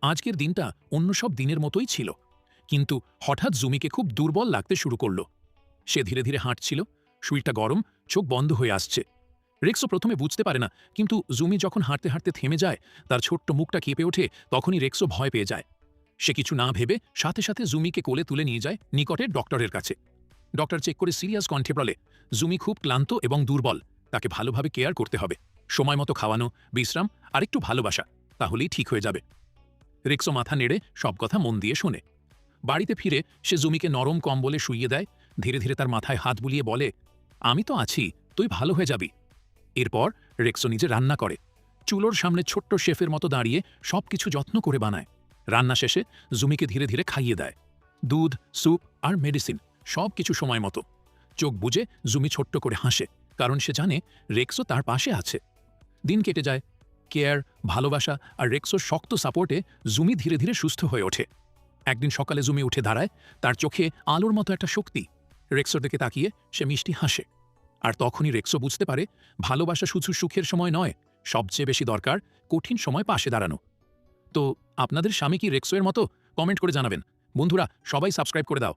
আজকের দিনটা অন্য সব দিনের মতোই ছিল, কিন্তু হঠাৎ জুমিকে খুব দুর্বল লাগতে শুরু করল। সে ধীরে ধীরে হাঁটছিল, শরীরটা গরম, চোখ বন্ধ হয়ে আসছে। রেক্সো প্রথমে বুঝতে পারে না, কিন্তু জুমি যখন হাঁটতে হাঁটতে থেমে যায়, তার ছোট্ট মুখটা কেঁপে ওঠে, তখনই রেক্সো ভয় পেয়ে যায়। সে কিছু না ভেবে সাথে সাথে জুমিকে কোলে তুলে নিয়ে যায় নিকটের ডক্টরের কাছে। ডক্টর চেক করে সিরিয়াস কণ্ঠে বলে, জুমি খুব ক্লান্ত এবং দুর্বল, তাকে ভালোভাবে কেয়ার করতে হবে। সময় মতো খাওয়ানো, বিশ্রাম আর একটু ভালোবাসা, তাহলেই ঠিক হয়ে যাবে। রেক্সো মাথা নেড়ে সব কথা মন দিয়ে শোনে। বাড়িতে ফিরে সে জুমিকে নরম কম্বলে শুইয়ে দেয়, ধীরে ধীরে তার মাথায় হাত বুলিয়ে বলে, আমি তো আছি, তুই ভালো হয়ে যাবি। এরপর রেক্সো নিজে রান্না করে, চুলোর সামনে ছোট্ট শেফের মতো দাঁড়িয়ে সবকিছু যত্ন করে বানায়। রান্না শেষে জুমিকে ধীরে ধীরে খাইয়ে দেয়, দুধ, স্যুপ আর মেডিসিন, সব কিছু সময় মতো। চোখ বুজে জুমি ছোট্ট করে হাসে, কারণ সে জানে রেক্সো তার পাশে আছে। দিন কেটে যায়, কেয়ার, ভালোবাসা আর রেক্সোর শক্ত সাপোর্টে জুমি ধীরে ধীরে সুস্থ হয়ে ওঠে। একদিন সকালে জুমি উঠে দাঁড়ায়, তার চোখে আলোর মতো একটা শক্তি। রেক্সোর দিকে তাকিয়ে সে মিষ্টি হাসে। আর তখনই রেক্সো বুঝতে পারে, ভালোবাসা শুধু সুখের সময় নয়, সবচেয়ে বেশি দরকার কঠিন সময় পাশে দাঁড়ানো। তো আপনাদের স্বামী কি রেক্সো এর মতো? কমেন্ট করে জানাবেন। বন্ধুরা, সবাই সাবস্ক্রাইব করে দাও।